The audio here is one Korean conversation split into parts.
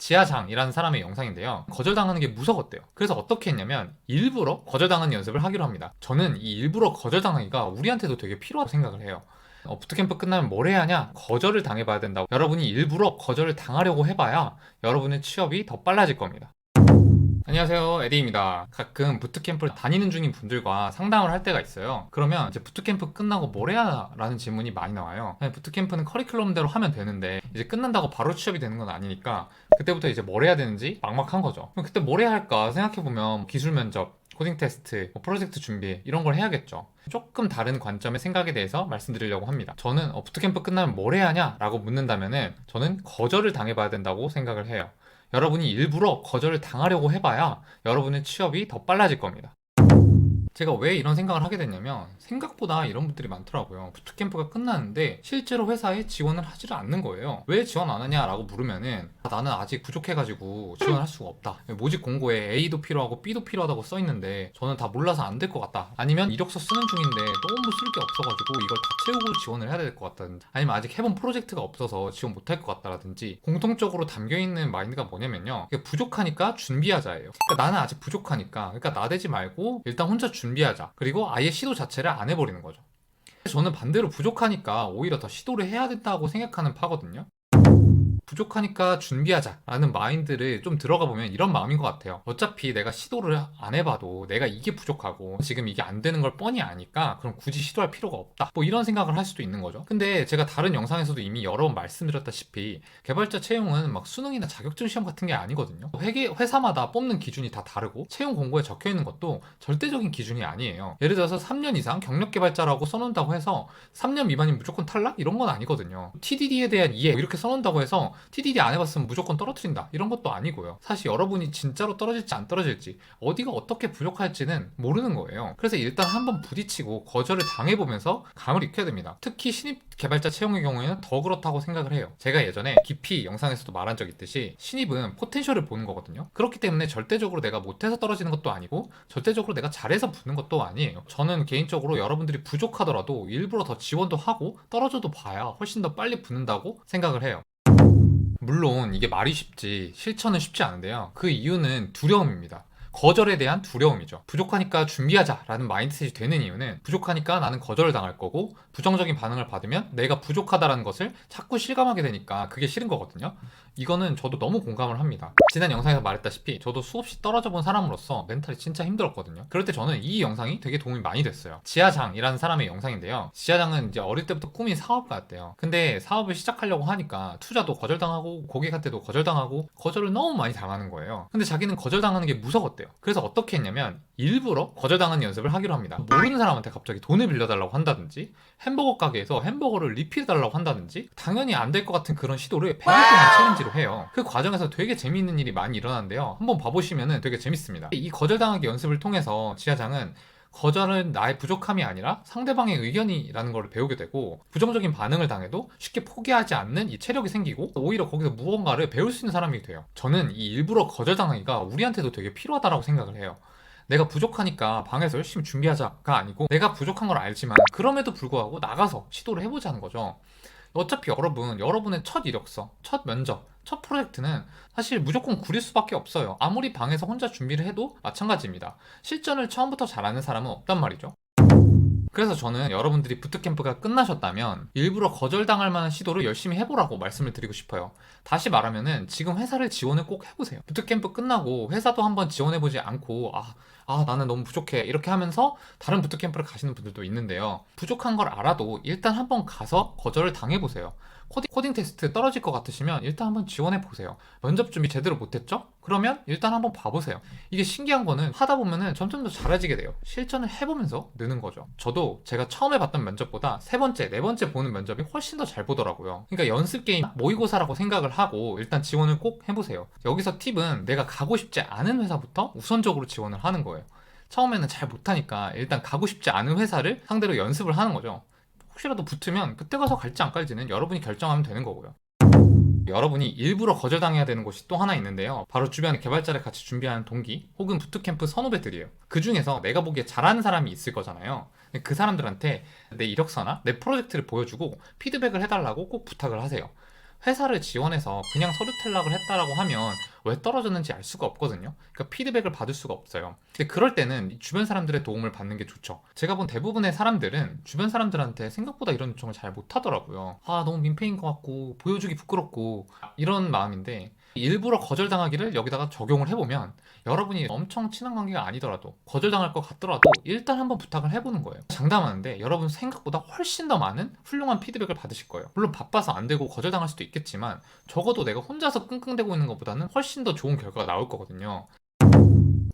지하장이라는 사람의 영상인데요. 거절당하는 게 무서웠대요. 그래서 어떻게 했냐면 일부러 거절당하는 연습을 하기로 합니다. 저는 이 일부러 거절당하기가 우리한테도 되게 필요하다고 생각을 해요. 부트캠프 끝나면 뭘 해야 하냐? 거절을 당해봐야 된다고. 여러분이 일부러 거절을 당하려고 해봐야 여러분의 취업이 더 빨라질 겁니다. 안녕하세요, 에디입니다. 가끔 부트캠프를 다니는 중인 분들과 상담을 할 때가 있어요. 그러면 이제 부트캠프 끝나고 뭘 해야 라는 질문이 많이 나와요. 부트캠프는 커리큘럼대로 하면 되는데 이제 끝난다고 바로 취업이 되는 건 아니니까 그때부터 이제 뭘 해야 되는지 막막한 거죠. 그럼 그때 뭘 해야 할까 생각해보면 기술 면접, 코딩 테스트, 프로젝트 준비 이런 걸 해야겠죠. 조금 다른 관점의 생각에 대해서 말씀드리려고 합니다. 저는 부트캠프 끝나면 뭘 해야 하냐 라고 묻는다면은 저는 거절을 당해봐야 된다고 생각을 해요. 여러분이 일부러 거절을 당하려고 해봐야 여러분의 취업이 더 빨라질 겁니다. 제가 왜 이런 생각을 하게 됐냐면 생각보다 이런 분들이 많더라고요. 부트캠프가 끝났는데 실제로 회사에 지원을 하지를 않는 거예요. 왜 지원 안 하냐라고 물으면은 나는 아직 부족해가지고 지원할 수가 없다. 모집 공고에 A도 필요하고 B도 필요하다고 써있는데 저는 다 몰라서 안 될 것 같다. 아니면 이력서 쓰는 중인데 너무 쓸 게 없어가지고 이걸 다 채우고 지원을 해야 될 것 같다든지, 아니면 아직 해본 프로젝트가 없어서 지원 못할 것 같다라든지, 공통적으로 담겨있는 마인드가 뭐냐면요, 부족하니까 준비하자예요. 그러니까 나는 아직 부족하니까, 그러니까 나대지 말고 일단 혼자 준비하자. 그리고 아예 시도 자체를 안 해버리는 거죠. 저는 반대로 부족하니까 오히려 더 시도를 해야 된다고 생각하는 파거든요. 부족하니까 준비하자 라는 마인드를 좀 들어가 보면 이런 마음인 것 같아요. 어차피 내가 시도를 안 해봐도 내가 이게 부족하고 지금 이게 안 되는 걸 뻔히 아니까 그럼 굳이 시도할 필요가 없다, 뭐 이런 생각을 할 수도 있는 거죠. 근데 제가 다른 영상에서도 이미 여러 번 말씀드렸다시피 개발자 채용은 막 수능이나 자격증 시험 같은 게 아니거든요. 회사마다 뽑는 기준이 다 다르고 채용 공고에 적혀 있는 것도 절대적인 기준이 아니에요. 예를 들어서 3년 이상 경력 개발자라고 써놓는다고 해서 3년 미만이면 무조건 탈락? 이런 건 아니거든요. TDD에 대한 이해 이렇게 써놓는다고 해서 TDD 안 해봤으면 무조건 떨어뜨린다 이런 것도 아니고요. 사실 여러분이 진짜로 떨어질지 안 떨어질지, 어디가 어떻게 부족할지는 모르는 거예요. 그래서 일단 한번 부딪히고 거절을 당해보면서 감을 익혀야 됩니다. 특히 신입 개발자 채용의 경우에는 더 그렇다고 생각을 해요. 제가 예전에 깊이 영상에서도 말한 적 있듯이 신입은 포텐셜을 보는 거거든요. 그렇기 때문에 절대적으로 내가 못해서 떨어지는 것도 아니고 절대적으로 내가 잘해서 붙는 것도 아니에요. 저는 개인적으로 여러분들이 부족하더라도 일부러 더 지원도 하고 떨어져도 봐야 훨씬 더 빨리 붙는다고 생각을 해요. 물론 이게 말이 쉽지 실천은 쉽지 않은데요. 그 이유는 두려움입니다. 거절에 대한 두려움이죠. 부족하니까 준비하자라는 마인드셋이 되는 이유는 부족하니까 나는 거절을 당할 거고 부정적인 반응을 받으면 내가 부족하다라는 것을 자꾸 실감하게 되니까 그게 싫은 거거든요. 이거는 저도 너무 공감을 합니다. 지난 영상에서 말했다시피 저도 수없이 떨어져 본 사람으로서 멘탈이 진짜 힘들었거든요. 그럴 때 저는 이 영상이 되게 도움이 많이 됐어요. 지하장이라는 사람의 영상인데요. 지하장은 이제 어릴 때부터 꿈이 사업가였대요. 근데 사업을 시작하려고 하니까 투자도 거절당하고 고객한테도 거절당하고 거절을 너무 많이 당하는 거예요. 근데 자기는 거절당하는 게 무서웠대요. 그래서 어떻게 했냐면 일부러 거절당하는 연습을 하기로 합니다. 모르는 사람한테 갑자기 돈을 빌려달라고 한다든지, 햄버거 가게에서 햄버거를 리필해달라고 한다든지, 당연히 안 될 것 같은 그런 시도를 100일 동안 챌린지로 해요. 그 과정에서 되게 재미있는 일이 많이 일어나는데요. 한번 봐보시면 되게 재밌습니다. 이 거절당하기 연습을 통해서 지하장은 거절은 나의 부족함이 아니라 상대방의 의견이라는 걸 배우게 되고, 부정적인 반응을 당해도 쉽게 포기하지 않는 이 체력이 생기고 오히려 거기서 무언가를 배울 수 있는 사람이 돼요. 저는 이 일부러 거절당하기가 우리한테도 되게 필요하다고 생각을 해요. 내가 부족하니까 방에서 열심히 준비하자가 아니고 내가 부족한 걸 알지만 그럼에도 불구하고 나가서 시도를 해보자는 거죠. 어차피 여러분의 첫 이력서, 첫 면접, 첫 프로젝트는 사실 무조건 구릴 수밖에 없어요. 아무리 방에서 혼자 준비를 해도 마찬가지입니다. 실전을 처음부터 잘하는 사람은 없단 말이죠. 그래서 저는 여러분들이 부트캠프가 끝나셨다면 일부러 거절당할 만한 시도를 열심히 해보라고 말씀을 드리고 싶어요. 다시 말하면은 지금 회사를 지원을 꼭 해보세요. 부트캠프 끝나고 회사도 한번 지원해보지 않고 나는 너무 부족해 이렇게 하면서 다른 부트캠프를 가시는 분들도 있는데요. 부족한 걸 알아도 일단 한번 가서 거절을 당해보세요. 코딩 테스트 떨어질 것 같으시면 일단 한번 지원해보세요. 면접 준비 제대로 못했죠? 그러면 일단 한번 봐보세요. 이게 신기한 거는 하다 보면은 점점 더 잘해지게 돼요. 실전을 해보면서 느는 거죠. 저도 제가 처음에 봤던 면접보다 세 번째, 네 번째 보는 면접이 훨씬 더 잘 보더라고요. 그러니까 연습 게임 모의고사라고 생각을 하고 일단 지원을 꼭 해보세요. 여기서 팁은 내가 가고 싶지 않은 회사부터 우선적으로 지원을 하는 거예요. 처음에는 잘 못하니까 일단 가고 싶지 않은 회사를 상대로 연습을 하는 거죠. 혹시라도 붙으면 그때 가서 갈지 안 갈지는 여러분이 결정하면 되는 거고요. 여러분이 일부러 거절당해야 되는 곳이 또 하나 있는데요. 바로 주변에 개발자를 같이 준비하는 동기 혹은 부트캠프 선후배들이에요. 그 중에서 내가 보기에 잘하는 사람이 있을 거잖아요. 그 사람들한테 내 이력서나 내 프로젝트를 보여주고 피드백을 해달라고 꼭 부탁을 하세요. 회사를 지원해서 그냥 서류 탈락을 했다라고 하면 왜 떨어졌는지 알 수가 없거든요. 그러니까 피드백을 받을 수가 없어요. 근데 그럴 때는 주변 사람들의 도움을 받는 게 좋죠. 제가 본 대부분의 사람들은 주변 사람들한테 생각보다 이런 요청을 잘 못하더라고요. 아, 너무 민폐인 것 같고 보여주기 부끄럽고 이런 마음인데, 일부러 거절당하기를 여기다가 적용을 해보면 여러분이 엄청 친한 관계가 아니더라도 거절당할 것 같더라도 일단 한번 부탁을 해보는 거예요. 장담하는데 여러분 생각보다 훨씬 더 많은 훌륭한 피드백을 받으실 거예요. 물론 바빠서 안 되고 거절당할 수도 있겠지만 적어도 내가 혼자서 끙끙대고 있는 것보다는 훨씬 더 좋은 결과가 나올 거거든요.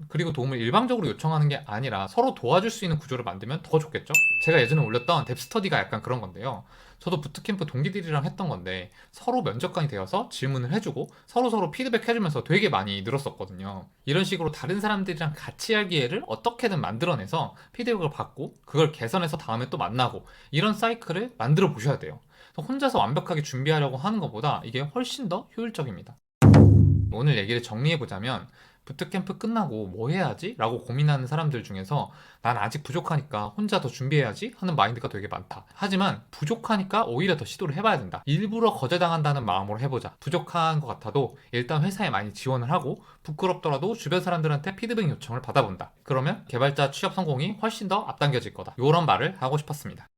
그리고 도움을 일방적으로 요청하는 게 아니라 서로 도와줄 수 있는 구조를 만들면 더 좋겠죠? 제가 예전에 올렸던 뎁스터디가 약간 그런 건데요. 저도 부트캠프 동기들이랑 했던 건데 서로 면접관이 되어서 질문을 해주고 서로 피드백 해주면서 되게 많이 늘었었거든요. 이런 식으로 다른 사람들이랑 같이 할 기회를 어떻게든 만들어내서 피드백을 받고 그걸 개선해서 다음에 또 만나고, 이런 사이클을 만들어 보셔야 돼요. 혼자서 완벽하게 준비하려고 하는 것보다 이게 훨씬 더 효율적입니다. 오늘 얘기를 정리해보자면, 부트캠프 끝나고 뭐 해야지? 라고 고민하는 사람들 중에서 난 아직 부족하니까 혼자 더 준비해야지? 하는 마인드가 되게 많다. 하지만 부족하니까 오히려 더 시도를 해봐야 된다. 일부러 거절당한다는 마음으로 해보자. 부족한 것 같아도 일단 회사에 많이 지원을 하고 부끄럽더라도 주변 사람들한테 피드백 요청을 받아본다. 그러면 개발자 취업 성공이 훨씬 더 앞당겨질 거다. 이런 말을 하고 싶었습니다.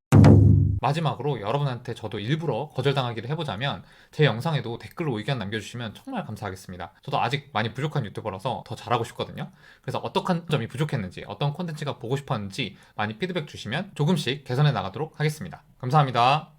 마지막으로 여러분한테 저도 일부러 거절당하기를 해보자면, 제 영상에도 댓글로 의견 남겨주시면 정말 감사하겠습니다. 저도 아직 많이 부족한 유튜버라서 더 잘하고 싶거든요. 그래서 어떤 점이 부족했는지, 어떤 콘텐츠가 보고 싶었는지 많이 피드백 주시면 조금씩 개선해 나가도록 하겠습니다. 감사합니다.